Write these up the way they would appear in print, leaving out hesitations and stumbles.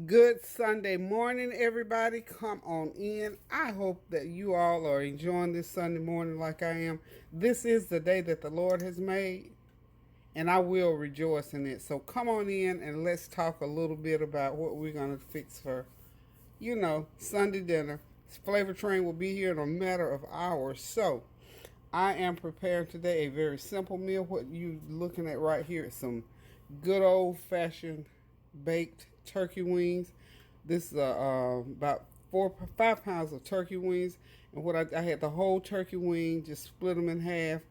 Good Sunday morning, everybody. Come on in. I hope that you all are enjoying this Sunday morning like I am. This is the day that the Lord has made, and I will rejoice in it. So come on in and let's talk a little bit about what we're going to fix for, Sunday dinner. Flavor Train will be here in a matter of hours. So I am preparing today a very simple meal. What you're looking at right here is some good old fashioned baked turkey wings. This is about 5 pounds of turkey wings, and what I had the whole turkey wing, just split them in half,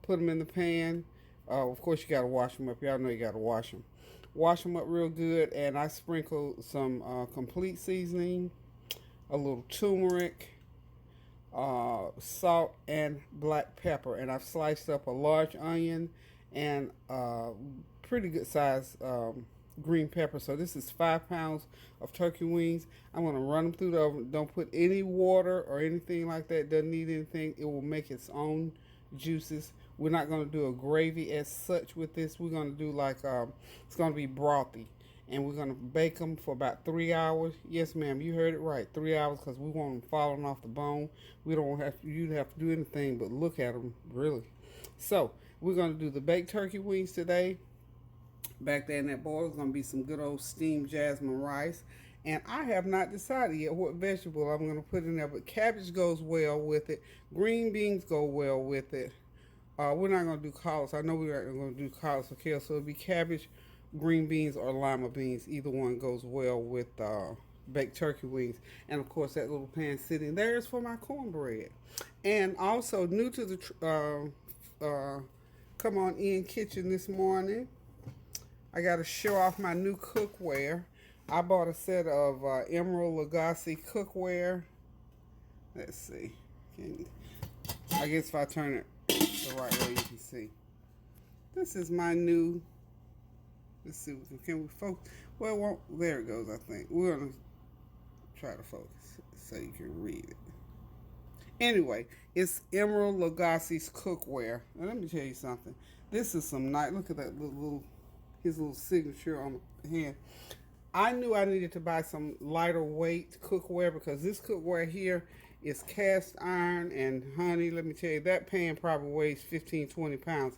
put them in the pan. Of course, you gotta wash them up. Y'all know you gotta wash them. Wash them up real good, and I sprinkled some complete seasoning, a little turmeric, salt, and black pepper. And I've sliced up a large onion and pretty good size green pepper. So this is 5 pounds of turkey wings. I'm going to run them through the oven. Don't put any water or anything like that. Doesn't need anything. It will make its own juices. We're not going to do a gravy as such with this. We're going to do like it's going to be brothy, and we're going to bake them for about 3 hours. Yes, ma'am, you heard it right, 3 hours, because we want them falling off the bone. We don't have you have to do anything but look at them, really. So we're going to do the baked turkey wings today. Back there in that bowl is going to be some good old steamed jasmine rice. And I have not decided yet what vegetable I'm going to put in there, but cabbage goes well with it. Green beans go well with it. We're not going to do collards. I know we're not going to do collards or kale, so it'll be cabbage, green beans, or lima beans. Either one goes well with baked turkey wings. And of course, that little pan sitting there is for my cornbread. And also, new to the Come On In kitchen this morning, I got to show off my new cookware. I bought a set of Emerald Lagasse cookware. Let's see. I guess if I turn it the right way, you can see. This is my new. Let's see. Can we focus? Well, there it goes, I think. We're going to try to focus so you can read it. Anyway, it's Emerald Lagasse's cookware. Now, let me tell you something. This is some nice. Look at that his little signature on the hand. I knew I needed to buy some lighter weight cookware because this cookware here is cast iron, and honey, let me tell you, that pan probably weighs 15-20 pounds.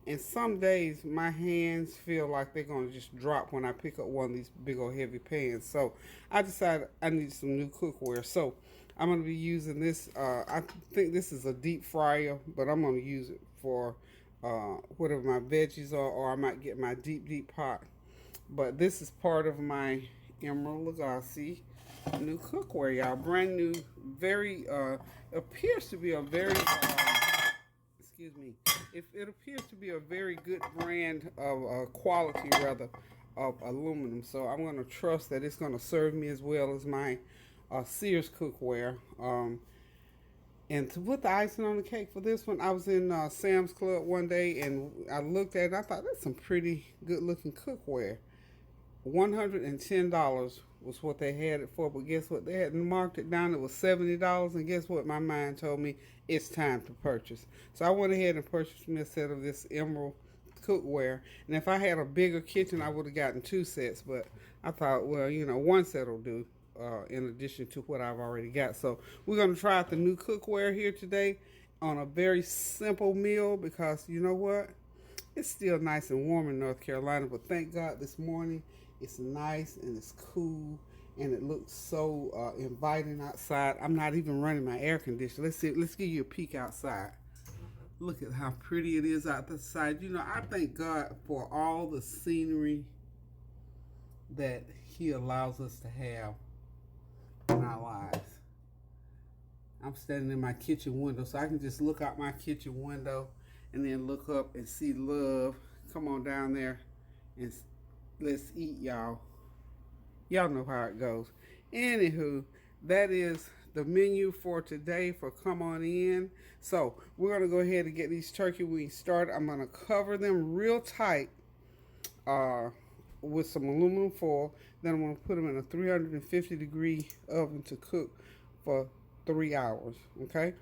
And some days my hands feel like they're going to just drop when I pick up one of these big old heavy pans. So I decided I need some new cookware. So I'm going to be using this. I think this is a deep fryer, but I'm going to use it for whatever my veggies are, or I might get my deep pot. But this is part of my Emerald Lagasse new cookware, y'all. Brand new, very appears to be a very excuse me. It appears to be a very good brand of quality, rather, of aluminum. So I'm going to trust that it's going to serve me as well as my Sears cookware. And to put the icing on the cake for this one, I was in Sam's Club one day and I looked at it and I thought, that's some pretty good looking cookware. $110 was what they had it for, but guess what? They had marked it down. It was $70, and guess what? My mind told me it's time to purchase. So I went ahead and purchased me a set of this Emerald cookware. And if I had a bigger kitchen, I would have gotten 2 sets, but I thought, well, 1 set will do. In addition to what I've already got. So we're going to try out the new cookware here today on a very simple meal, because you know what? It's still nice and warm in North Carolina, but thank God this morning it's nice and it's cool and it looks so inviting outside. I'm not even running my air conditioner. Let's give you a peek outside. Look at how pretty it is outside. I thank God for all the scenery that He allows us to have in our lives. I'm standing in my kitchen window, so I can just look out my kitchen window and then look up and see love. Come on down there and let's eat, y'all. Y'all know how it goes. Anywho, that is the menu for today for Come On In. So we're going to go ahead and get these turkey wings started. I'm going to cover them real tight with some aluminum foil. Then I'm going to put them in a 350 degree oven to cook for 3 hours. Okay.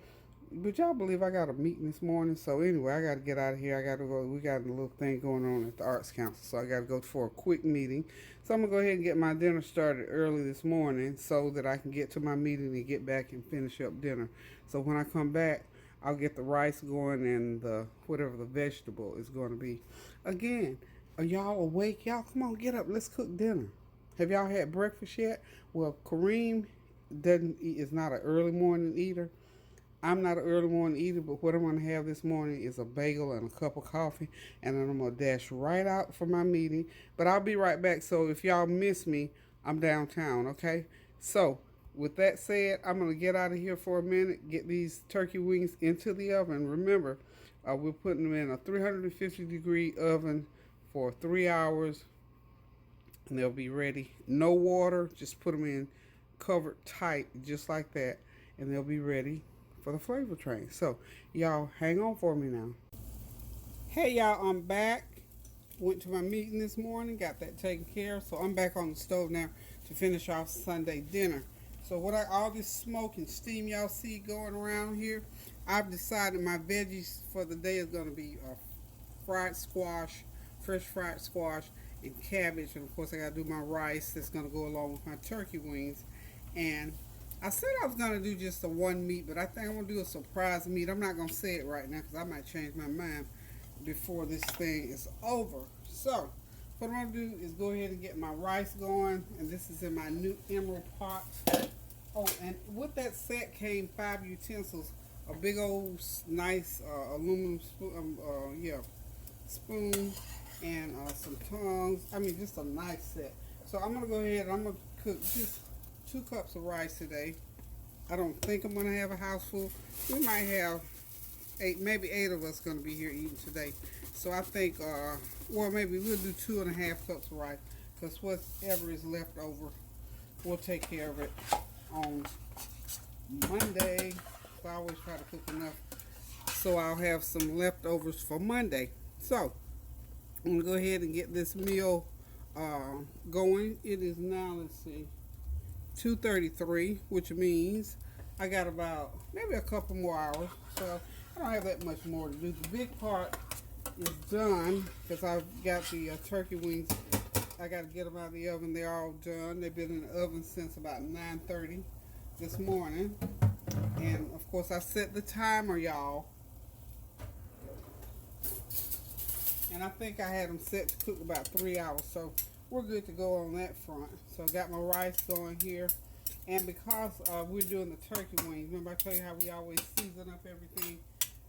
But y'all believe I got a meeting this morning. So anyway, I got to get out of here. I got to go. We got a little thing going on at the Arts Council. So I got to go for a quick meeting. So I'm going to go ahead and get my dinner started early this morning so that I can get to my meeting and get back and finish up dinner. So when I come back, I'll get the rice going and the whatever the vegetable is going to be. Again, are y'all awake? Y'all come on, get up. Let's cook dinner. Have y'all had breakfast yet? Well, Kareem doesn't eat, is not an early morning eater. I'm not an early morning eater, but what I'm going to have this morning is a bagel and a cup of coffee, and then I'm going to dash right out for my meeting. But I'll be right back, so if y'all miss me, I'm downtown, okay? So, with that said, I'm going to get out of here for a minute, get these turkey wings into the oven. Remember, we're putting them in a 350-degree oven for 3 hours, and they'll be ready. No water, just put them in covered tight, just like that, and they'll be ready for the flavor train. So y'all hang on for me now. Hey y'all, I'm back. Went to my meeting this morning, got that taken care of. So I'm back on the stove now to finish off Sunday dinner. So all this smoke and steam y'all see going around here, I've decided my veggies for the day is going to be fried squash, fresh fried squash, and cabbage. And of course I got to do my rice that's going to go along with my turkey wings. And I said I was going to do just the one meat, but I think I'm going to do a surprise meat. I'm not going to say it right now because I might change my mind before this thing is over. So, what I'm going to do is go ahead and get my rice going, and this is in my new emerald pot. Oh, and with that set came 5 utensils, a big old nice aluminum spoon, and some tongs. I mean, just a nice set. So I'm going to go ahead and I'm going to cook just 2 cups of rice today. I don't think I'm going to have a house full. We might have 8, maybe 8 of us going to be here eating today. So I think, well, maybe we'll do 2.5 cups of rice, because whatever is left over, we'll take care of it on Monday. So I always try to cook enough so I'll have some leftovers for Monday. So I'm going to go ahead and get this meal going. It is now, let's see, 2:33, which means I got about maybe a couple more hours, so I don't have that much more to do. The big part is done because I've got the turkey wings. I got to get them out of the oven. They're all done. They've been in the oven since about 9:30 this morning, and of course I set the timer, y'all, and I think I had them set to cook about 3 hours, so we're good to go on that front. So I got my rice going here. And because we're doing the turkey wings, remember I told you how we always season up everything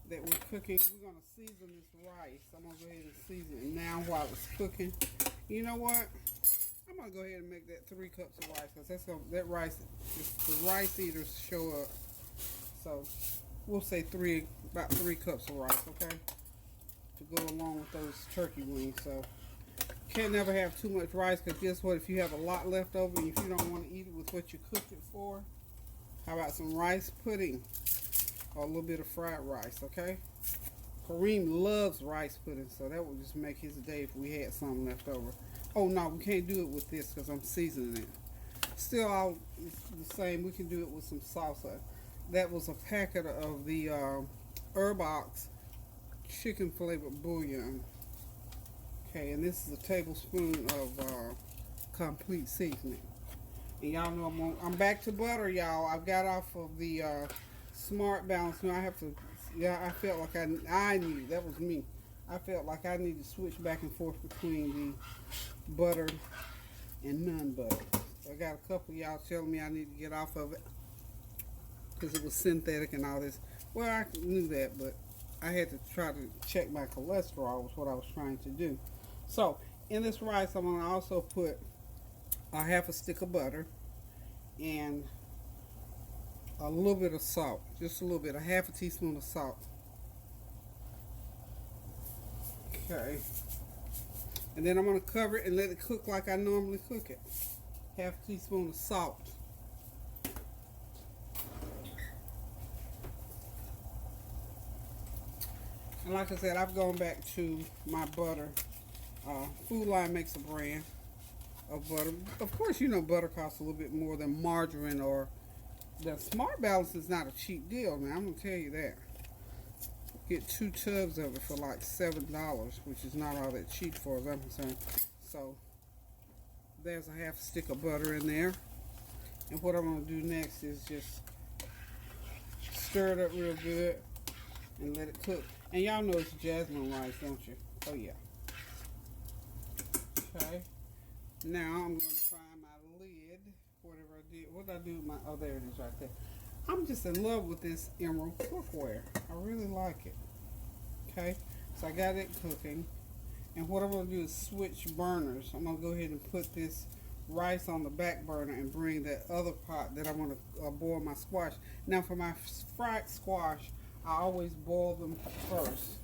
that we're cooking? We're going to season this rice. I'm going to go ahead and season it now while it's cooking. You know what? I'm going to go ahead and make that 3 cups of rice, because that rice, the rice eaters show up. So we'll say about 3 cups of rice, okay? To go along with those turkey wings. So can't never have too much rice, because guess what? If you have a lot left over and if you don't want to eat it with what you cooked it for, how about some rice pudding or a little bit of fried rice, okay? Kareem loves rice pudding, so that would just make his day if we had something left over. Oh no, we can't do it with this because I'm seasoning it. Still, it's the same. We can do it with some salsa. That was a packet of the Herbox chicken flavored bouillon. Okay, and this is a tablespoon of complete seasoning. And y'all know I'm back to butter, y'all. I've got off of the Smart Balance. Now I have to, I felt like I needed, that was me. I felt like I needed to switch back and forth between the butter and non-butter. So I got a couple of y'all telling me I need to get off of it because it was synthetic and all this. Well, I knew that, but I had to try to check my cholesterol was what I was trying to do. So in this rice, I'm going to also put a half a stick of butter and a little bit of salt, just a little bit, a half a teaspoon of salt. Okay, and then I'm going to cover it and let it cook like I normally cook it. Half a teaspoon of salt. And like I said, I've gone back to my butter. Food Line makes a brand of butter. Of course, you know butter costs a little bit more than margarine or The Smart Balance is not a cheap deal, man. I'm gonna tell you that. Get 2 tubs of it for like $7, which is not all that cheap for as I'm concerned. So there's a half stick of butter in there. And what I'm gonna do next is just stir it up real good and let it cook. And y'all know it's jasmine rice, don't you? Oh yeah. Okay. Now I'm gonna find my lid. Whatever I did. What did I do with my, oh there it is right there. I'm just in love with this emerald cookware. I really like it. Okay. So I got it cooking. And what I'm gonna do is switch burners. I'm gonna go ahead and put this rice on the back burner and bring that other pot that I want to boil my squash. Now for my fried squash, I always boil them first.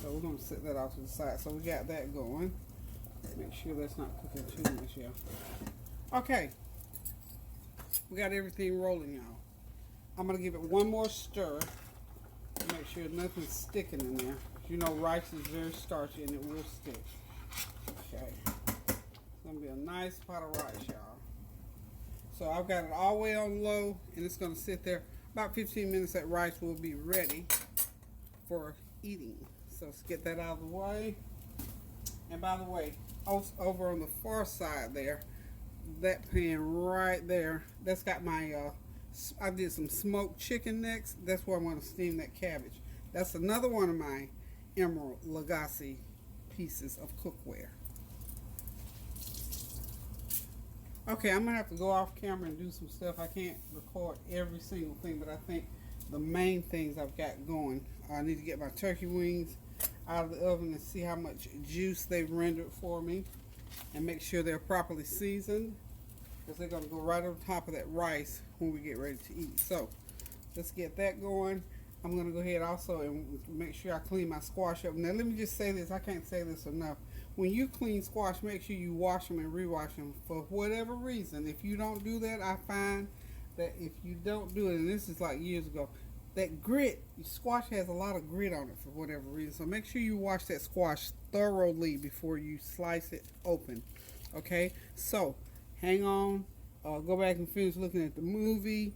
So we're going to set that off to the side. So we got that going. Make sure that's not cooking too much, y'all. Okay. We got everything rolling, y'all. I'm going to give it one more stir to make sure nothing's sticking in there. You know rice is very starchy and it will stick. Okay. It's going to be a nice pot of rice, y'all. So I've got it all the way on low and it's going to sit there. About 15 minutes that rice will be ready for eating. So let's get that out of the way. And by the way, over on the far side there, that pan right there, that's got my, I did some smoked chicken necks. That's where I'm going to steam that cabbage. That's another one of my Emerald Lagasse pieces of cookware. Okay, I'm going to have to go off camera and do some stuff. I can't record every single thing, but I think the main things I've got going. I need to get my turkey wings out of the oven and see how much juice they've rendered for me and make sure they're properly seasoned because they're going to go right on top of that rice when we get ready to eat. So let's get that going. I'm going to go ahead also and make sure I clean my squash up. Now let me just say this, I can't say this enough. When you clean squash, make sure you wash them and rewash them for whatever reason. If you don't do that, I find that if you don't do it, and this is like years ago, that grit, squash has a lot of grit on it for whatever reason. So make sure you wash that squash thoroughly before you slice it open. Okay, so hang on, go back and finish looking at the movie,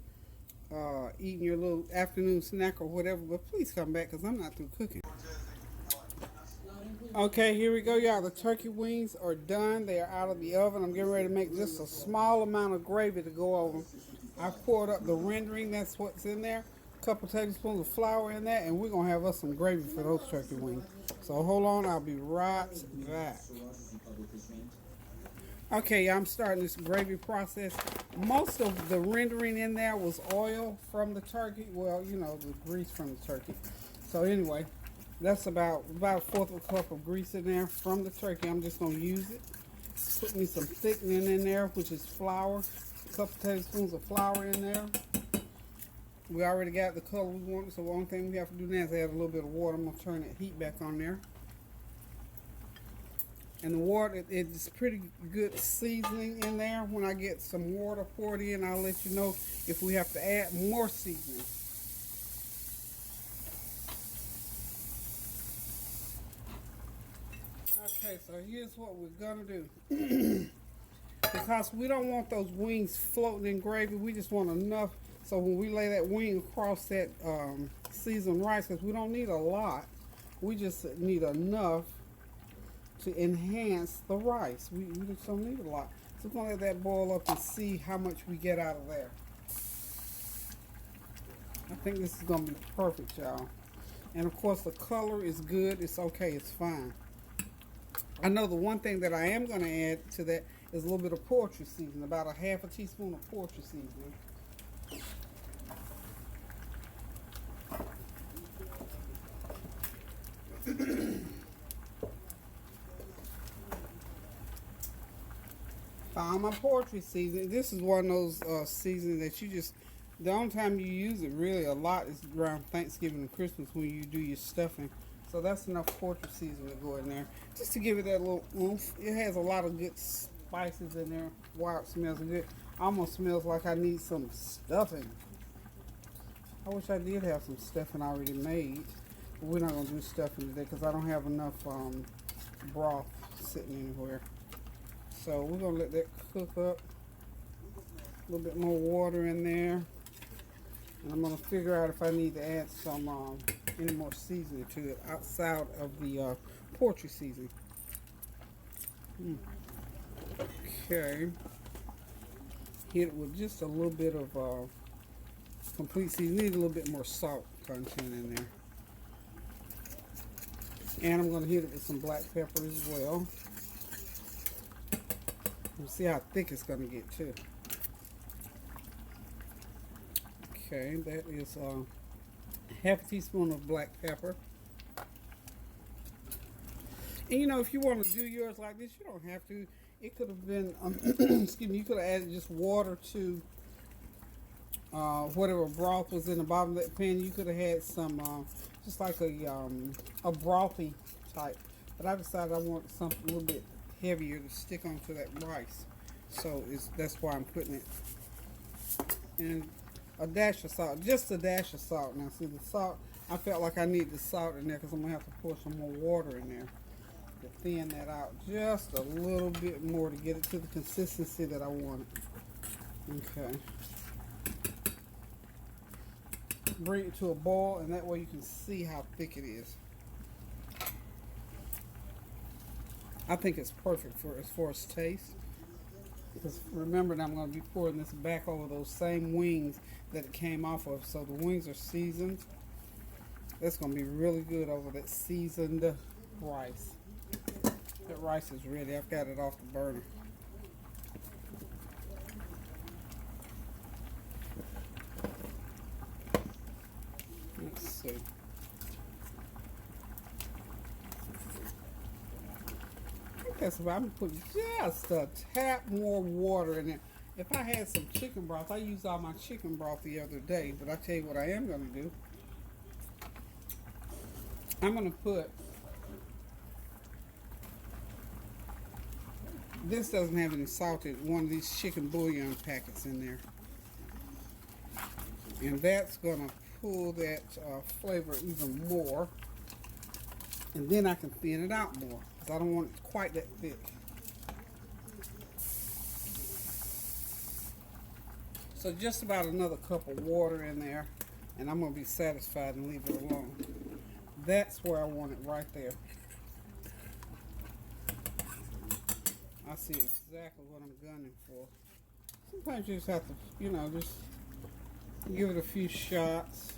eating your little afternoon snack or whatever, but please come back because I'm not through cooking. Okay, here we go, y'all. The turkey wings are done. They are out of the oven. I'm getting ready to make just a small amount of gravy to go over. I've poured up the rendering. That's what's in there. A couple tablespoons of flour in there, and we're going to have us some gravy for those turkey wings. So hold on. I'll be right back. Okay, I'm starting this gravy process. Most of the rendering in there was oil from the turkey. Well, you know, the grease from the turkey. So anyway, that's about a fourth of a cup of grease in there from the turkey. I'm just going to use it. Put me some thickening in there, which is flour. A couple tablespoons of flour in there. We already got the color we want, so the only thing we have to do now is add a little bit of water. I'm going to turn that heat back on there. And the water, it's pretty good seasoning in there. When I get some water poured in, I'll let you know if we have to add more seasoning. Okay, so here's what we're gonna do. Because we don't want those wings floating in gravy, we just want enough. So when we lay that wing across that seasoned rice, because we don't need a lot, we just need enough to enhance the rice. We just don't need a lot. So we're gonna let that boil up and see how much we get out of there. I think this is gonna be perfect, y'all. And of course the color is good, it's okay, it's fine. I know the one thing that I am going to add to that is a little bit of poultry seasoning, about a half a teaspoon of poultry seasoning. Found my poultry seasoning. This is one of those seasonings that you just, the only time you use it really a lot is around Thanksgiving and Christmas when you do your stuffing. So that's enough poultry seasoning to go in there, just to give it that little oomph. It has a lot of good spices in there. Wow, it smells good. Almost smells like I need some stuffing. I wish I did have some stuffing already made. But we're not going to do stuffing today because I don't have enough broth sitting anywhere. So we're going to let that cook up. A little bit more water in there. And I'm going to figure out if I need to add some any more seasoning to it outside of the poultry seasoning. Okay. Hit it with just a little bit of complete seasoning. Need a little bit more salt content in there. And I'm going to hit it with some black pepper as well. We'll see how thick it's going to get too. Okay, that is half a teaspoon of black pepper. And you know, if you want to do yours like this, you don't have to. It could have been, excuse me, you could have added just water to whatever broth was in the bottom of that pan. You could have had some, just like a brothy type. But I decided I want something a little bit heavier to stick onto that rice. So that's why I'm putting it. And a dash of salt, just a dash of salt. Now see the salt, I felt like I need the salt in there because I'm going to have to pour some more water in there to thin that out just a little bit more to get it to the consistency that I want it. Okay. Bring it to a boil, and that way you can see how thick it is. I think it's perfect for as far as taste. Because remember that I'm going to be pouring this back over those same wings that it came off of. So the wings are seasoned. That's going to be really good over that seasoned rice. That rice is ready. I've got it off the burner. Let's see. That's about, I'm going to put just a tap more water in it. If I had some chicken broth, I used all my chicken broth the other day, but I tell you what I am going to do. I'm going to put, this doesn't have any salt in it, one of these chicken bouillon packets in there. And that's going to pull that flavor even more. And then I can thin it out more, because I don't want it quite that thick. So just about another cup of water in there, and I'm going to be satisfied and leave it alone. That's where I want it, right there. I see exactly what I'm gunning for. Sometimes you just have to, you know, just give it a few shots.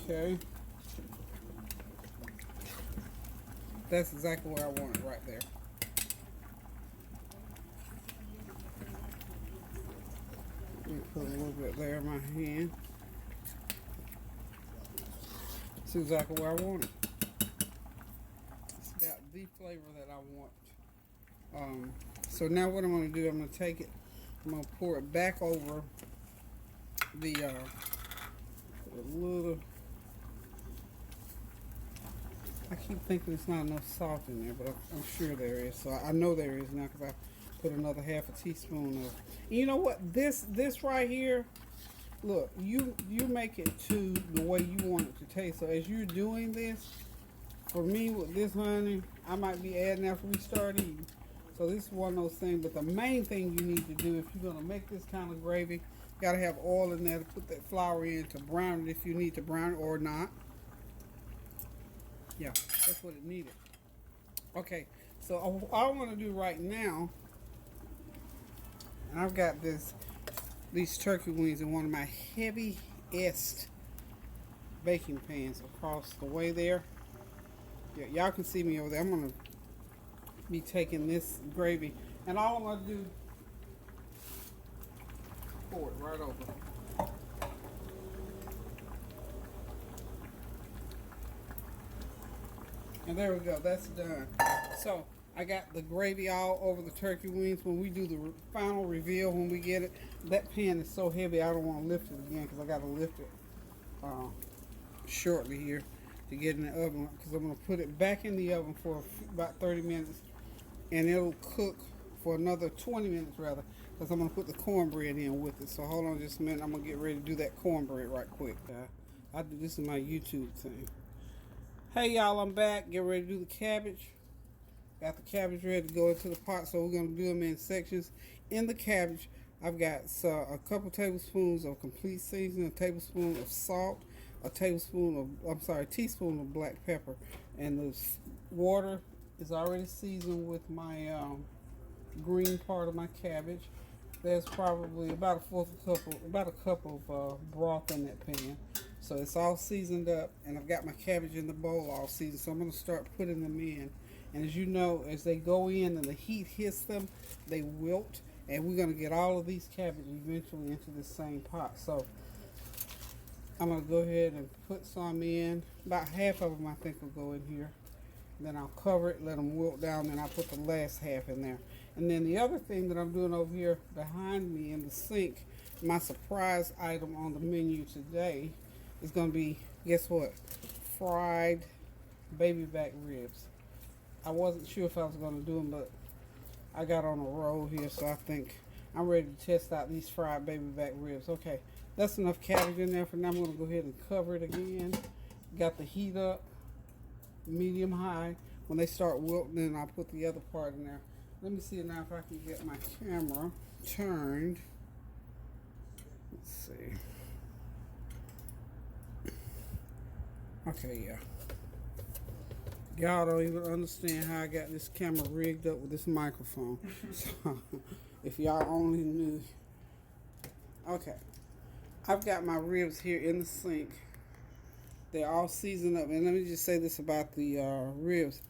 Okay. That's exactly where I want it, right there. Let me put a little bit there in my hand. That's exactly where I want it. It's got the flavor that I want. So now what I'm going to do, I'm going to take it, I'm going to pour it back over the a little. I keep thinking there's not enough salt in there, but I'm sure there is. So I know there is now because I put another half a teaspoon of. You know what? This right here, look, you make it to the way you want it to taste. So as you're doing this, for me with this honey, I might be adding after we start eating. So this is one of those things. But the main thing you need to do if you're gonna make this kind of gravy, you gotta have oil in there to put that flour in to brown it if you need to brown it or not. Yeah, that's what it needed. Okay, so all I want to do right now, and I've got these turkey wings in one of my heaviest baking pans across the way there. Yeah, y'all can see me over there. I'm going to be taking this gravy, and all I'm going to do, pour it right over. And there we go, that's done. So I got the gravy all over the turkey wings. When we do the final reveal, when we get it, that pan is so heavy I don't want to lift it again because I got to lift it shortly here to get in the oven, because I'm going to put it back in the oven for about 30 minutes, and it'll cook for another 20 minutes rather, because I'm going to put the cornbread in with it. So hold on just a minute, I'm going to get ready to do that cornbread right quick. This is my YouTube thing. Hey y'all, I'm back. Get ready to do the cabbage. Got the cabbage ready to go into the pot, so we're going to do them in sections. In the cabbage, I've got a couple tablespoons of complete seasoning, a tablespoon of salt, a teaspoon of black pepper, and the water is already seasoned with my green part of my cabbage. There's probably about a cup of broth in that pan. So it's all seasoned up, and I've got my cabbage in the bowl all seasoned. So I'm going to start putting them in. And as you know, as they go in and the heat hits them, they wilt. And we're going to get all of these cabbage eventually into the same pot. So I'm going to go ahead and put some in. About half of them I think will go in here. Then I'll cover it, let them wilt down, then I'll put the last half in there. And then the other thing that I'm doing over here behind me in the sink, my surprise item on the menu today is going to be, guess what? Fried baby back ribs. I wasn't sure if I was going to do them, but I got on a roll here, so I think I'm ready to test out these fried baby back ribs. Okay, that's enough cabbage in there for now. I'm going to go ahead and cover it again. Got the heat up, medium high. When they start wilting, then I'll put the other part in there. Let me see now if I can get my camera turned. Let's see. Okay, yeah. Y'all don't even understand how I got this camera rigged up with this microphone. So, if y'all only knew. Okay. I've got my ribs here in the sink. They're all seasoned up. And let me just say this about the ribs.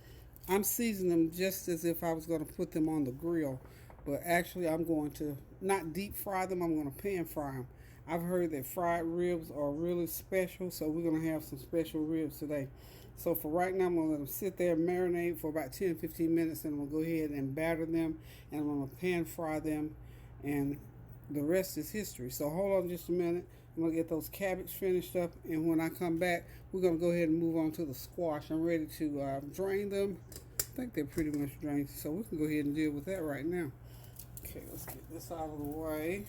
I'm seasoning them just as if I was going to put them on the grill. But actually, I'm going to not deep fry them. I'm going to pan fry them. I've heard that fried ribs are really special. So we're going to have some special ribs today. So for right now, I'm going to let them sit there and marinate for about 10-15 minutes. And I'm going to go ahead and batter them. And I'm going to pan fry them. And the rest is history. So hold on just a minute. I'm going to get those cabbage finished up, and when I come back, we're going to go ahead and move on to the squash. I'm ready to drain them. I think they're pretty much drained, so we can go ahead and deal with that right now. Okay, let's get this out of the way.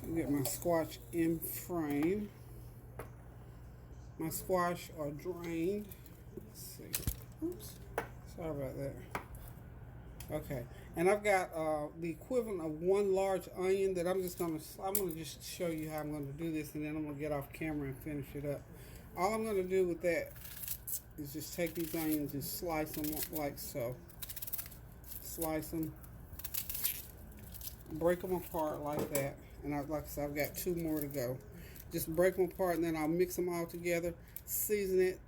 I'll get my squash in frame. My squash are drained. Let's see. Oops. Sorry about that. Okay, and I've got the equivalent of one large onion that I'm gonna just show you how I'm gonna do this, and then I'm gonna get off camera and finish it up. All I'm gonna do with that is just take these onions and slice them like so. Slice them, break them apart like that, and like I said, I've got 2 more to go. Just break them apart, and then I'll mix them all together, season it.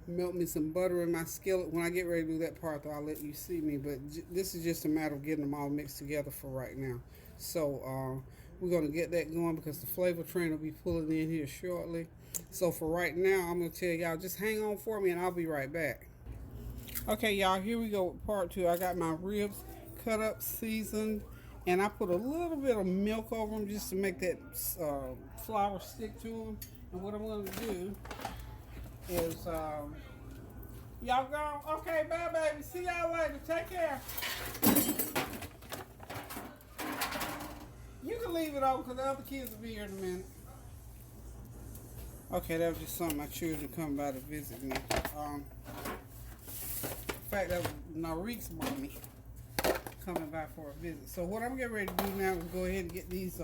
Melt me some butter in my skillet. When I get ready to do that part, though, I'll let you see me. But this is just a matter of getting them all mixed together for right now. So we're going to get that going because the flavor train will be pulling in here shortly. So for right now, I'm going to tell y'all, just hang on for me and I'll be right back. Okay, y'all, here we go with part 2. I got my ribs cut up, seasoned, and I put a little bit of milk over them just to make that flour stick to them. And what I'm going to do is y'all gone? Okay, bye baby. See y'all later. Take care. You can leave it open because the other kids will be here in a minute. Okay, that was just something my children come by to visit me. In fact, that was Narik's mommy coming by for a visit. So what I'm getting ready to do now is go ahead and get these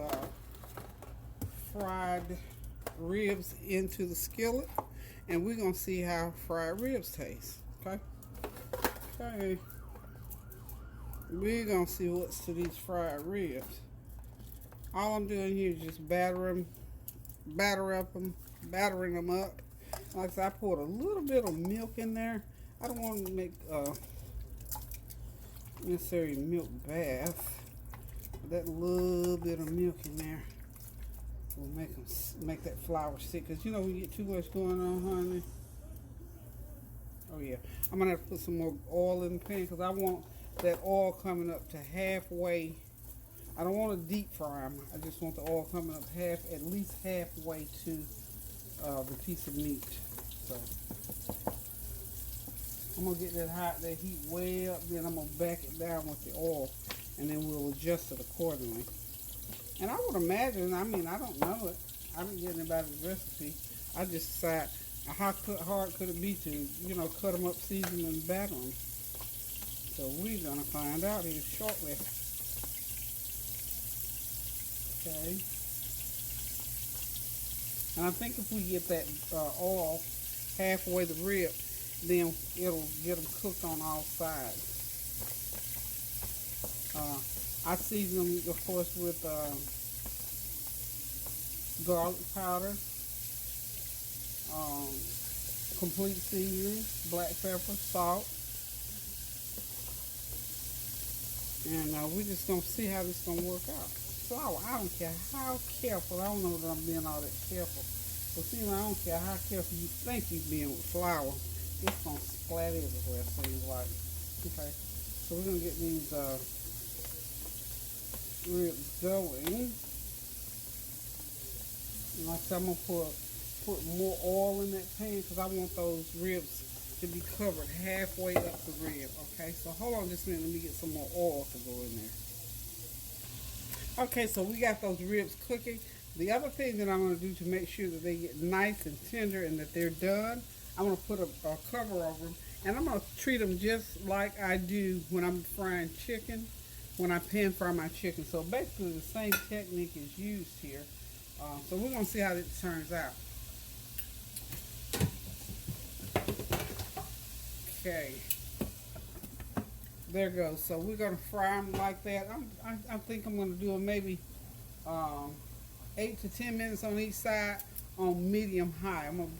fried ribs into the skillet. And we're going to see how fried ribs taste, okay? Okay. We're going to see what's to these fried ribs. All I'm doing here is just battering them up. Like I said, I poured a little bit of milk in there. I don't want to make necessarily milk bath. But that little bit of milk in there will make that flour stick, because you know when you get too much going on, honey. Oh yeah, I'm gonna have to put some more oil in the pan because I want that oil coming up to halfway. I don't want to deep fry them. I just want the oil coming up at least halfway to the piece of meat. So I'm gonna get that heat way up. Then I'm gonna back it down with the oil, and then we'll adjust it accordingly. And I would imagine, I mean, I don't know it. I didn't get anybody's recipe. I just decided hard could it be to, cut them up, season, and batter them? So we're going to find out here shortly. Okay. And I think if we get that oil halfway the rib, then it'll get them cooked on all sides. I season them, of course, with garlic powder, complete seasoning, black pepper, salt, and we're just going to see how this is going to work out. Flour, I don't care how careful, I don't know that I'm being all that careful, but see, I don't care how careful you think you're being with flour, it's going to splat everywhere, seems like. Okay, so we're going to get these ribs going. And like I said, I'm going to put more oil in that pan because I want those ribs to be covered halfway up the rib. Okay, so hold on just a minute, let me get some more oil to go in there. Okay, so we got those ribs cooking. The other thing that I'm going to do to make sure that they get nice and tender and that they're done, I'm going to put a cover over them. And I'm going to treat them just like I do when I'm frying chicken, when I pan fry my chicken. So basically the same technique is used here. So we're going to see how it turns out. Okay. There goes. So we're going to fry them like that. I think I'm going to do them maybe 8 to 10 minutes on each side on medium high. And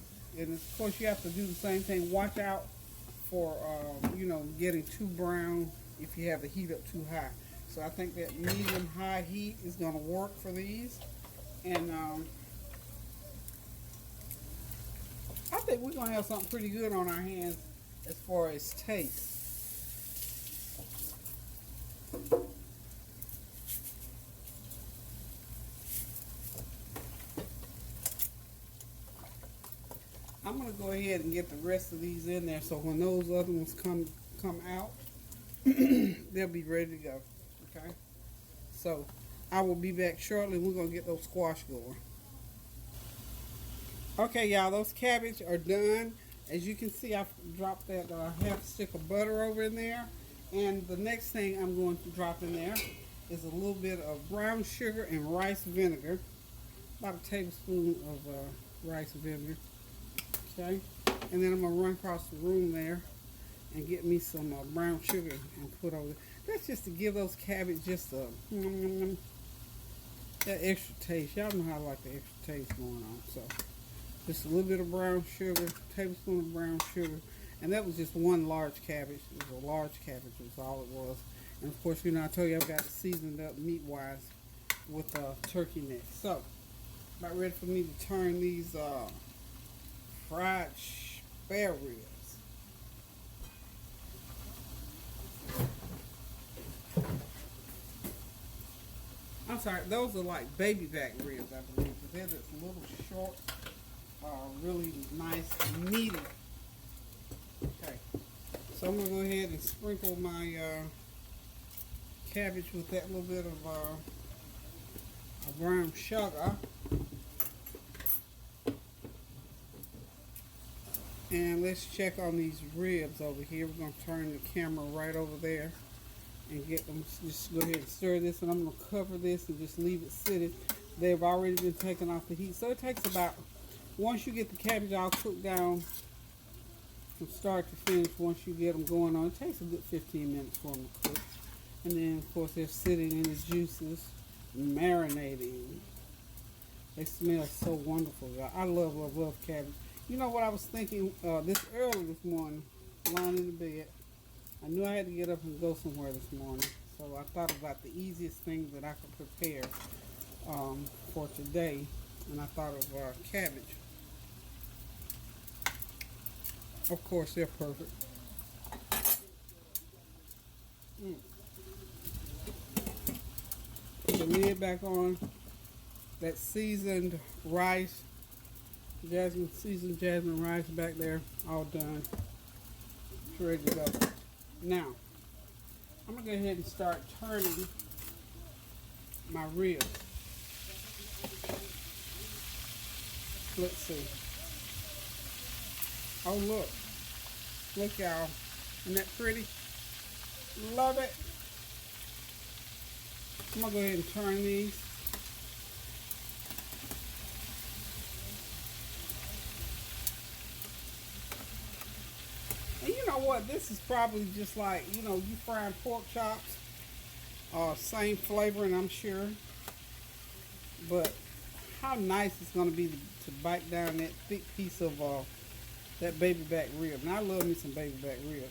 of course you have to do the same thing. Watch out for getting too brown if you have the heat up too high. So I think that medium high heat is going to work for these. And I think we're going to have something pretty good on our hands as far as taste. I'm going to go ahead and get the rest of these in there so when those other ones come out, they'll be ready to go. Okay? So I will be back shortly. We're going to get those squash going. Okay, y'all, those cabbage are done. As you can see, I've dropped that half stick of butter over in there. And the next thing I'm going to drop in there is a little bit of brown sugar and rice vinegar. About a tablespoon of rice vinegar. Okay? And then I'm going to run across the room there and get me some brown sugar and put over there. That's just to give those cabbage just a that extra taste. Y'all know how I like the extra taste going on. So just a little bit of brown sugar, tablespoon of brown sugar. And that was just one large cabbage. It was a large cabbage was all it was. And of course, I told you I've got it seasoned up meat-wise with turkey neck. So, about ready for me to turn these fried spare ribs. I'm sorry, those are like baby back ribs, I believe. But they're this little short, really nice, meaty. Okay, so I'm going to go ahead and sprinkle my cabbage with that little bit of brown sugar. And let's check on these ribs over here. We're going to turn the camera right over there and get them. Just go ahead and stir this, and I'm going to cover this and just leave it sitting. They've already been taken off the heat. So it takes about, once you get the cabbage all cooked down from start to finish, once you get them going on, it takes a good 15 minutes for them to cook. And then, of course, they're sitting in the juices, marinating. They smell so wonderful, y'all. I love cabbage. You know what I was thinking this early this morning, lying in the bed. I knew I had to get up and go somewhere this morning. So I thought about the easiest thing that I could prepare for today. And I thought of cabbage. Of course, they're perfect. Put the lid back on. That seasoned rice, seasoned jasmine rice back there, all done. It's ready to go. Now, I'm going to go ahead and start turning my ribs. Let's see. Oh, look. Look, y'all. Isn't that pretty? Love it. I'm going to go ahead and turn these. And you know what? This is probably just like, you frying pork chops. Same flavoring, I'm sure. But how nice it's going to be to bite down that thick piece of that baby back rib. Now, I love me some baby back rib.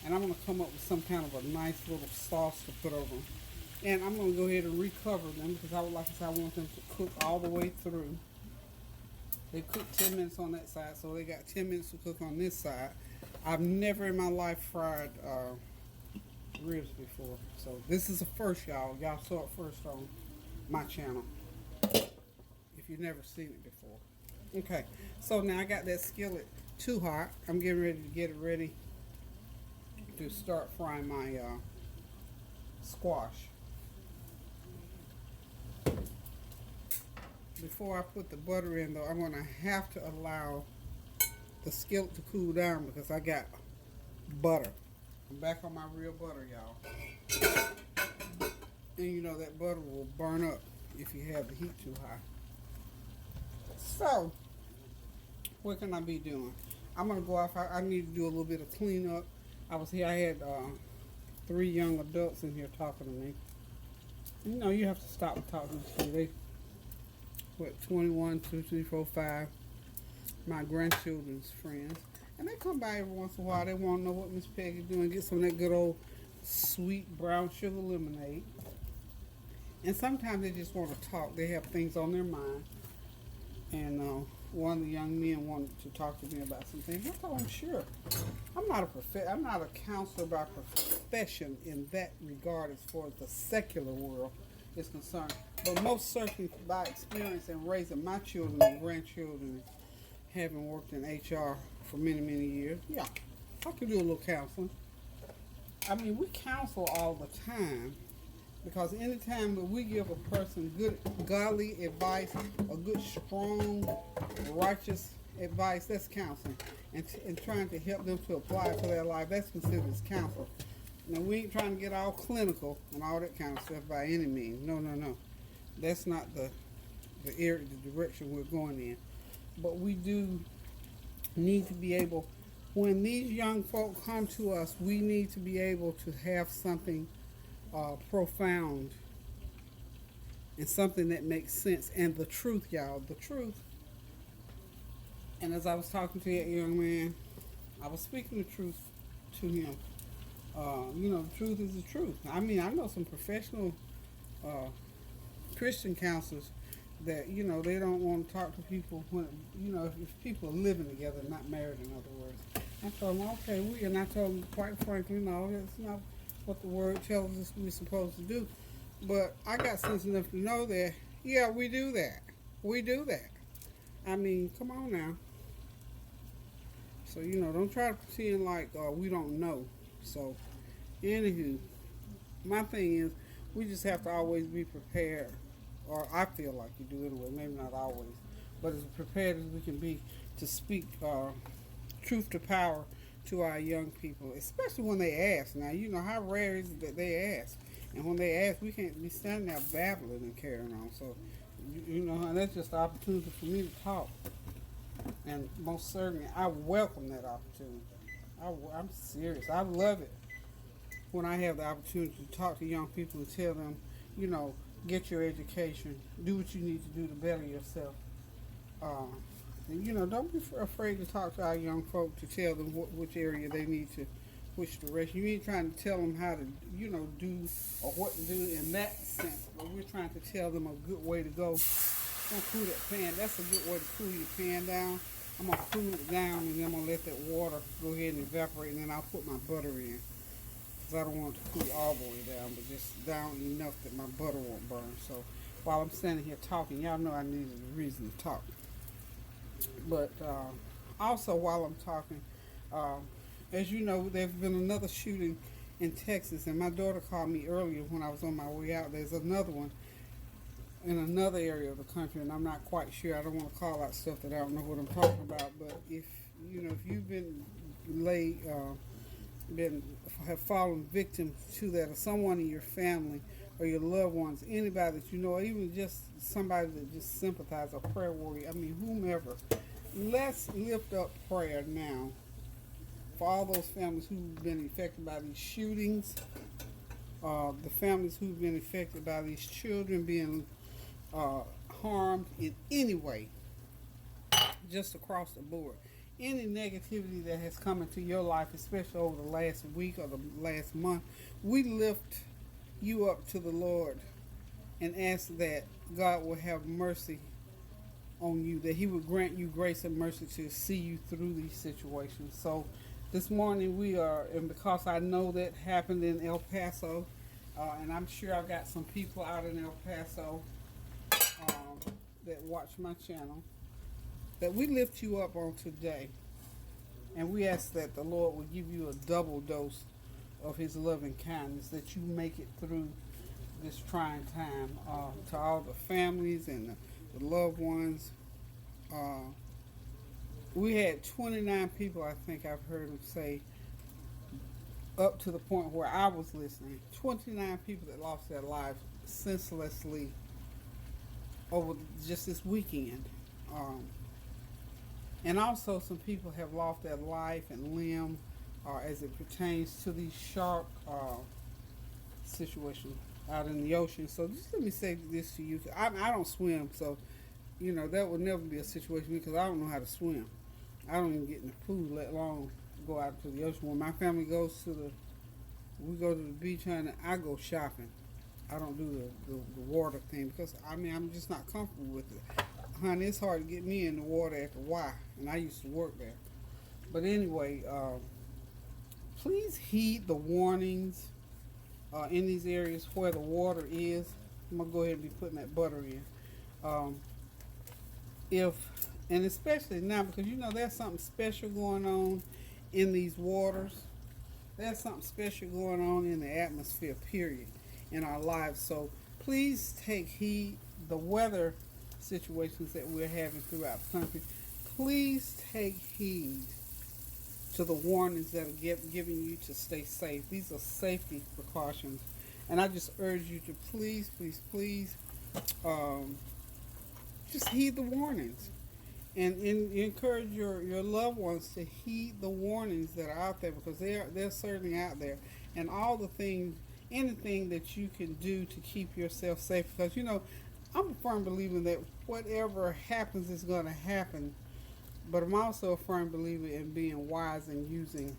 And I'm going to come up with some kind of a nice little sauce to put over them. And I'm going to go ahead and recover them because like I said, I want them to cook all the way through. They cooked 10 minutes on that side, so they got 10 minutes to cook on this side. I've never in my life fried ribs before. So this is the first, y'all. Y'all saw it first on my channel. If you've never seen it before. Okay, so now I got that skillet too hot. I'm getting ready to get it ready to start frying my squash. Before I put the butter in, though, I'm going to have to allow the skillet to cool down because I got butter. I'm back on my real butter, y'all. And you know that butter will burn up if you have the heat too high. So, what can I be doing? I'm going to go off. I need to do a little bit of cleanup. I had 3 young adults in here talking to me. You know, you have to stop and talk to them. They, 21, 2, 3, 4, 5, my grandchildren's friends. And they come by every once in a while. They want to know what Miss Peggy's doing. Get some of that good old sweet brown sugar lemonade. And sometimes they just want to talk. They have things on their mind. And one of the young men wanted to talk to me about some things. I told him, sure. I'm not a counselor by profession in that regard as far as the secular world is concerned. But most certainly by experience in raising my children and grandchildren, having worked in HR for many, many years, yeah, I can do a little counseling. I mean, we counsel all the time because anytime that we give a person good, godly advice, a good, strong, righteous advice, that's counseling. And trying to help them to apply it to their life, that's considered as counsel. Now, we ain't trying to get all clinical and all that kind of stuff by any means. No, no, no. That's not the area, the direction we're going in. But we do need to be able, when these young folk come to us, we need to be able to have something profound and something that makes sense. And the truth, y'all, the truth. And as I was talking to that young man, I was speaking the truth to him. The truth is the truth. I mean, I know some professional Christian counselors that, they don't want to talk to people when, if people are living together, not married, in other words. I told them, okay, and I told them, quite frankly, no, that's not what the word tells us we're supposed to do. But I got sense enough to know that, yeah, we do that. We do that. I mean, come on now. So, don't try to pretend like we don't know. So, anywho, my thing is, we just have to always be prepared, or I feel like you do anyway, maybe not always, but as prepared as we can be to speak truth to power to our young people, especially when they ask. Now, how rare is it that they ask? And when they ask, we can't be standing there babbling and carrying on. So, and that's just the opportunity for me to talk. And most certainly, I welcome that opportunity. I'm serious. I love it when I have the opportunity to talk to young people and tell them, get your education, do what you need to do to better yourself. And, don't be afraid to talk to our young folk to tell them which area they need to, which direction. You ain't trying to tell them how to, do or what to do in that sense, but we're trying to tell them a good way to go. Don't cool that pan. That's a good way to cool your pan down. I'm going to cool it down, and then I'm going to let that water go ahead and evaporate, and then I'll put my butter in. Because I don't want it to cool all the way down, but just down enough that my butter won't burn. So while I'm standing here talking, y'all know I needed a reason to talk. But also while I'm talking, as you know, there's been another shooting in Texas, and my daughter called me earlier when I was on my way out. There's another one in another area of the country, and I'm not quite sure. I don't want to call out stuff that I don't know what I'm talking about, but if if you've been laid, been have fallen victim to that, or someone in your family or your loved ones, anybody that you know, or even just somebody that just sympathize, a prayer warrior. I mean, whomever. Let's lift up prayer now for all those families who've been affected by these shootings, the families who've been affected by these children being uh, harmed in any way, just across the board. Any negativity that has come into your life, especially over the last week or the last month, we lift you up to the Lord and ask that God will have mercy on you, that He would grant you grace and mercy to see you through these situations. So this morning we are, and because I know that happened in El Paso, and I'm sure I've got some people out in El Paso that watch my channel, that we lift you up on today. And we ask that the Lord will give you a double dose of His loving kindness, that you make it through this trying time. To all the families and the loved ones. We had 29 people, I think I've heard them say, up to the point where I was listening. 29 people that lost their lives senselessly over just this weekend. And also some people have lost their life and limb as it pertains to these shark situations out in the ocean. So just let me say this to you. I don't swim, so that would never be a situation because I don't know how to swim. I don't even get in the pool, let alone go out to the ocean. When my family we go to the beach, honey, I go shopping. I don't do the water thing because I'm just not comfortable with it. Honey, it's hard to get me in the water at the Y, and I used to work there. But anyway, please heed the warnings in these areas where the water is. I'm gonna go ahead and be putting that butter in. And especially now, because there's something special going on in these waters. There's something special going on in the atmosphere, period, in our lives. So please take heed. The weather situations that we're having throughout the country, please take heed to the warnings that are giving you to stay safe. These are safety precautions, and I just urge you to please, please, please, just heed the warnings, and encourage your loved ones to heed the warnings that are out there, because they're certainly out there, and all the things, anything that you can do to keep yourself safe, because I'm a firm believer that whatever happens is going to happen, but I'm also a firm believer in being wise and using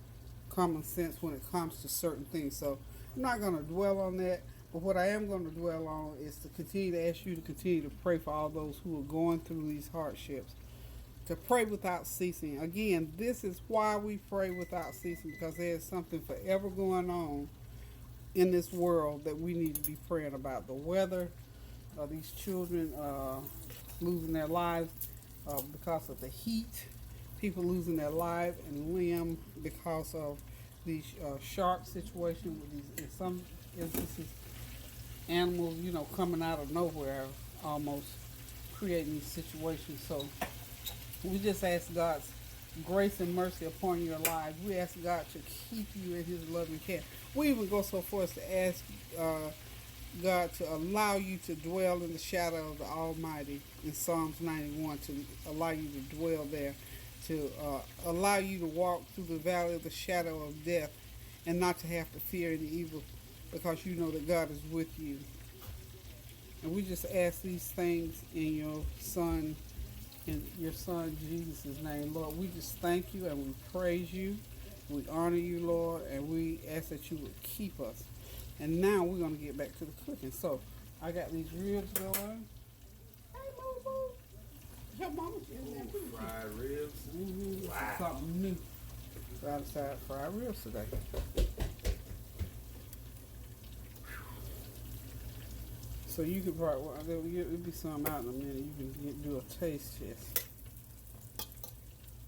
common sense when it comes to certain things. So I'm not going to dwell on that, but what I am going to dwell on is to continue to ask you to continue to pray for all those who are going through these hardships, to pray without ceasing. Again, this is why we pray without ceasing, because there is something forever going on in this world that we need to be praying about. The weather, these children losing their lives because of the heat, people losing their life and limb because of these shark situation with these, in some instances, animals, coming out of nowhere, almost creating these situations. So we just ask God's grace and mercy upon your lives. We ask God to keep you in His loving care. We even go so far as to ask God to allow you to dwell in the shadow of the Almighty in Psalms 91, to allow you to dwell there, to allow you to walk through the valley of the shadow of death and not to have to fear any evil, because you know that God is with you. And we just ask these things in your Son Jesus' name. Lord, we just thank you and we praise you. We honor you, Lord, and we ask that you would keep us. And now we're going to get back to the cooking. So I got these ribs going. Hey, Moo Moo. Your mama's in there too. Fried ribs? Mm-hmm. Wow. Something new. Fried fried ribs today. So you could probably, there'll be some out in a minute. You can do a taste test.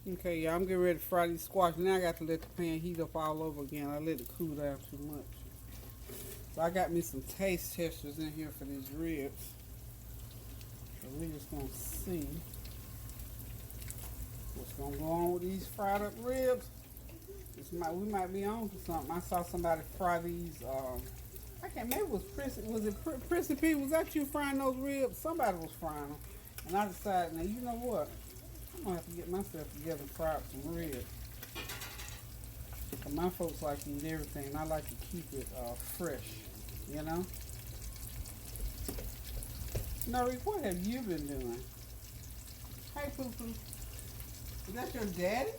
Okay, yeah, I'm getting ready to fry these squash. Now I got to let the pan heat up all over again. I let it cool down too much. So I got me some taste testers in here for these ribs. So we're just going to see what's Gonna go on with these fried up ribs. We might be on to something. I saw somebody fry these. I can't. Maybe it was Prissy. Was it Prissy P? Was that you frying those ribs? Somebody was frying them, and I decided, now you know what? I'm gonna have to get myself together and fry up some ribs. But my folks like to eat everything, and I like to keep it fresh. You know. Nori, what have you been doing? Hey, Poo Poo. Is that your daddy?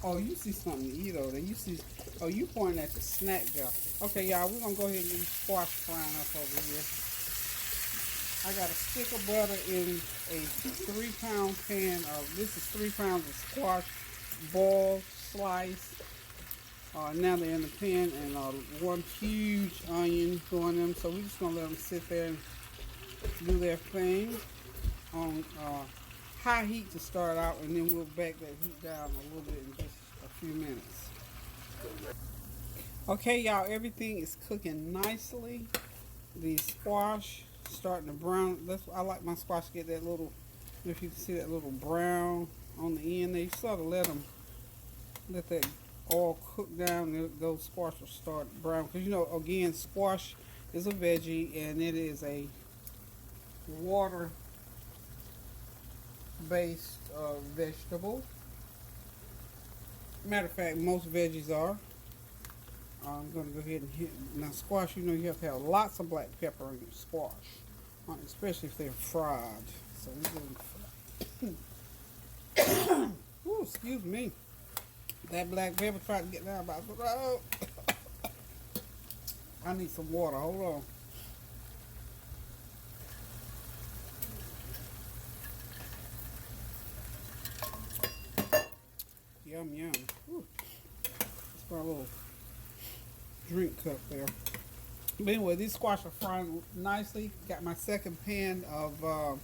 Oh, you see something to eat over there. You see, oh, you pointing at the snack jar. Okay, y'all, we're going to go ahead and get these squash frying up over here. I got a stick of butter in a 3-pound pan of, this is 3 pounds of squash, boiled, sliced. Now they're in the pan, and 1 huge onion going in. So we're just going to let them sit there and do their thing on high heat to start out, and then we'll back that heat down a little bit in just a few minutes. Okay, y'all, everything is cooking nicely. The squash starting to brown. I like my squash to get that little, if you can see that little brown on the end. They sort of let that all cook down, and those squash will start brown. Because, you know, again, squash is a veggie, and it is a water-based vegetable. Matter of fact, most veggies are. I'm going to go ahead and hit. Now, squash, you know, you have to have lots of black pepper in your squash, especially if they're fried. So we're going to fry. Ooh, excuse me. That black pepper tried to get down by the road. I need some water. Hold on. Yum, yum. Ooh. That's my little drink cup there. But anyway, these squash are frying nicely. Got my second pan of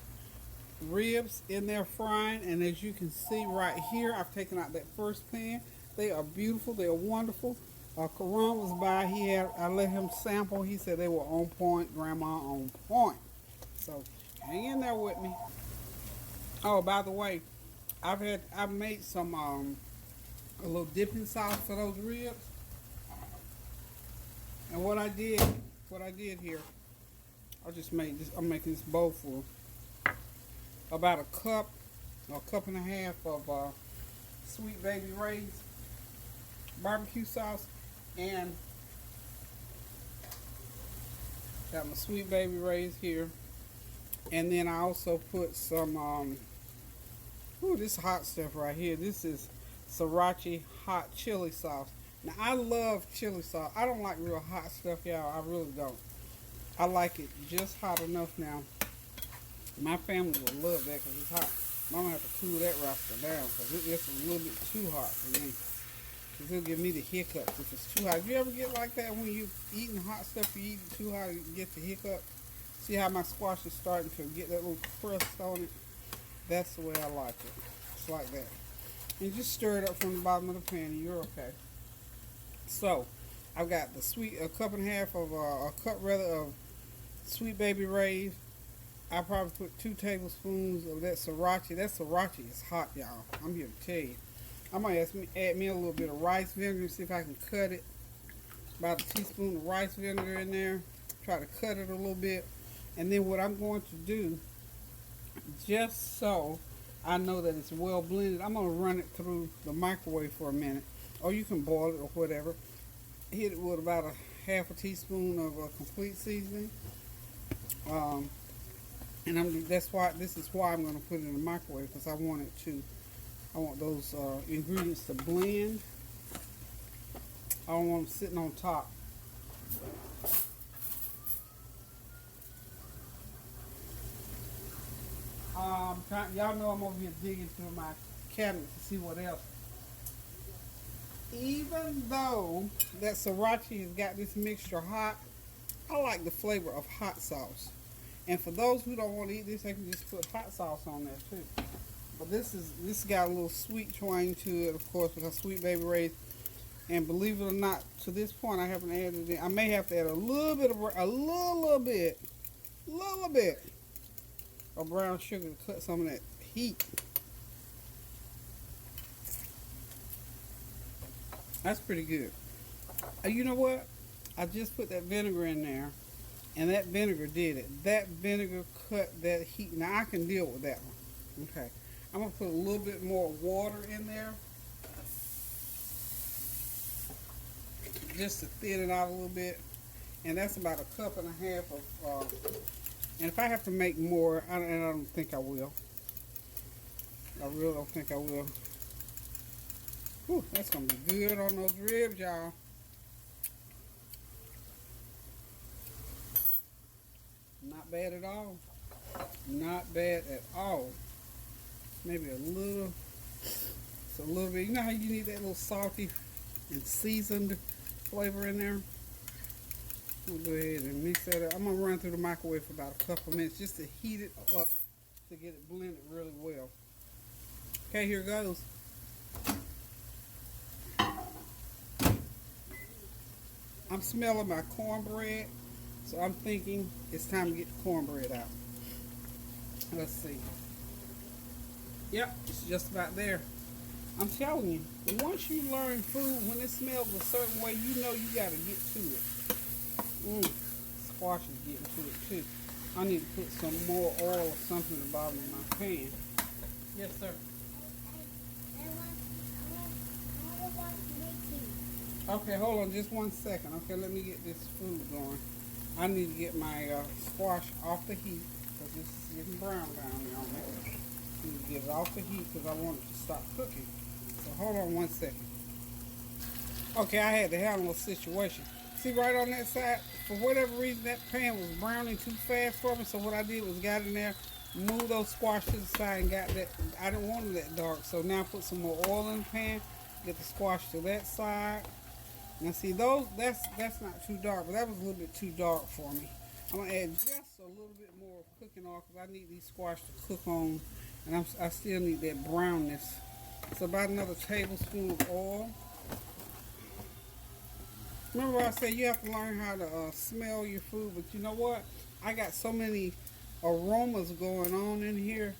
ribs in there frying, and as you can see right here, I've taken out that first pan. They are beautiful. They are wonderful. Karan was by. I let him sample. He said they were on point. Grandma on point. So hang in there with me. Oh, by the way, I've made some a little dipping sauce for those ribs. And what I did here, I just made this. I'm making this bowl full. About a cup and a half of Sweet Baby Ray's barbecue sauce, and got my Sweet Baby Ray's here. And then I also put some this hot stuff right here. This is Sriracha hot chili sauce. Now, I love chili sauce. I don't like real hot stuff, y'all. I really don't. I like it just hot enough now. My family will love that because it's hot. I'm going to have to cool that roster down because it's a little bit too hot for me. Because it'll give me the hiccups if it's too hot. You ever get like that when you're eating hot stuff, you eat it too hot, you get the hiccup? See how my squash is starting to get that little crust on it? That's the way I like it. It's like that. And just stir it up from the bottom of the pan and you're okay. So, I've got a cup and a half of, of Sweet Baby Ray's. I probably put 2 tablespoons of that Sriracha. That Sriracha is hot, y'all. I'm here to tell you. I might add me a little bit of rice vinegar, see if I can cut it. About a teaspoon of rice vinegar in there. Try to cut it a little bit. And then what I'm going to do, just so I know that it's well blended, I'm going to run it through the microwave for a minute. Or you can boil it or whatever. Hit it with about a half a teaspoon of complete seasoning. And this is why I'm going to put it in the microwave, because I want those ingredients to blend. I don't want them sitting on top. Y'all know I'm over here digging through my cabinet to see what else. Even though that Sriracha has got this mixture hot, I like the flavor of hot sauce. And for those who don't want to eat this, they can just put hot sauce on there too. But this got a little sweet twang to it, of course, because Sweet Baby Ray's. And believe it or not, to this point, I haven't added it. I may have to add a little bit of brown sugar to cut some of that heat. That's pretty good. You know what? I just put that vinegar in there, and that vinegar did it. That vinegar cut that heat. Now I can deal with that one. Okay. I'm going to put a little bit more water in there, just to thin it out a little bit. And that's about 1.5 cups of, and if I have to make more, and I don't think I will. I really don't think I will. Whew, that's going to be good on those ribs, y'all. Not bad at all. Not bad at all. Maybe a little, it's a little bit. You know how you need that little salty and seasoned flavor in there? I'm going to go ahead and mix that up. I'm going to run through the microwave for about a couple of minutes just to heat it up to get it blended really well. Okay, here goes. I'm smelling my cornbread, so I'm thinking it's time to get the cornbread out. Let's see. Yep, it's just about there. I'm telling you, once you learn food, when it smells a certain way, you know you got to get to it. Squash is getting to it too. I need to put some more oil or something at the bottom of my pan. Yes, sir. Okay, hold on just 1 second. Okay, let me get this food going. I need to get my squash off the heat because this is getting brown down there on me. I need to get it off the heat because I want it to stop cooking. So hold on 1 second. Okay, I had to handle a situation. See right on that side, for whatever reason that pan was browning too fast for me, so what I did was got in there, moved those squash to the side and got that, I didn't want them that dark, so now I put some more oil in the pan, get the squash to that side. Now see those, that's not too dark, but that was a little bit too dark for me. I'm going to add just a little bit more cooking oil because I need these squash to cook on, and I still need that brownness. So about another tablespoon of oil. Remember I said you have to learn how to smell your food, but you know what? I got so many aromas going on in here.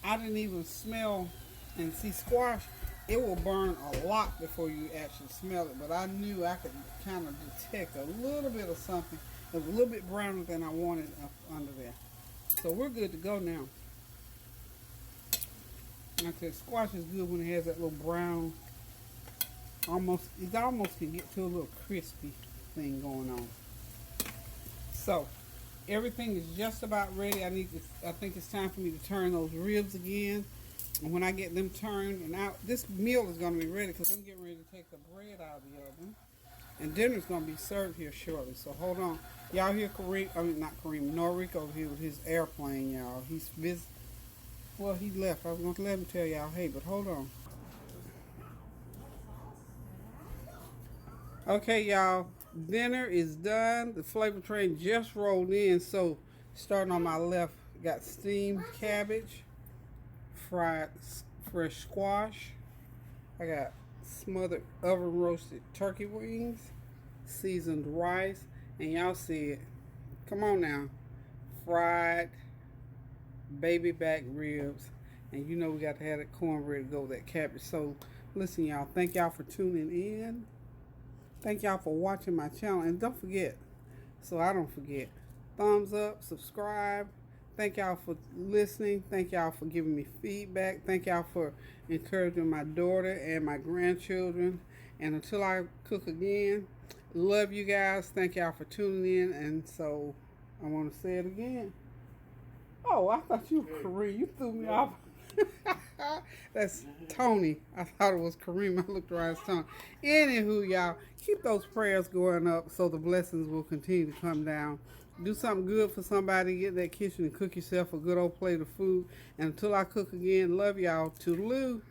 I didn't even smell, and see squash, it will burn a lot before you actually smell it, but I knew I could kind of detect a little bit of something. It was a little bit browner than I wanted up under there. So we're good to go now. Like I said, squash is good when it has that little brown, it almost can get to a little crispy thing going on. So everything is just about ready. I think it's time for me to turn those ribs again. And when I get them turned and out, this meal is going to be ready because I'm getting ready to take the bread out of the oven. And dinner's going to be served here shortly. So hold on. Y'all hear Norrico over here with his airplane, y'all. He's busy. Well, he left. I was going to let him tell y'all, hey, but hold on. Okay, y'all. Dinner is done. The flavor train just rolled in. So, starting on my left, got steamed cabbage, fried fresh squash. I got smothered oven roasted turkey wings, seasoned rice, and y'all see it. Come on now. Fried baby back ribs. And you know we got to have that cornbread to go with that cabbage. So, listen, y'all. Thank y'all for tuning in. Thank y'all for watching my channel. And don't forget, so I don't forget, thumbs up, subscribe. Thank y'all for listening. Thank y'all for giving me feedback. Thank y'all for encouraging my daughter and my grandchildren. And until I cook again, love you guys. Thank y'all for tuning in. And so I want to say it again. Oh, I thought you were Kareem. You threw me off. That's Tony. I thought it was Kareem. I looked around, it's Tony. Anywho, y'all, keep those prayers going up so the blessings will continue to come down. Do something good for somebody. Get in that kitchen and cook yourself a good old plate of food. And until I cook again, love y'all. Toodaloo.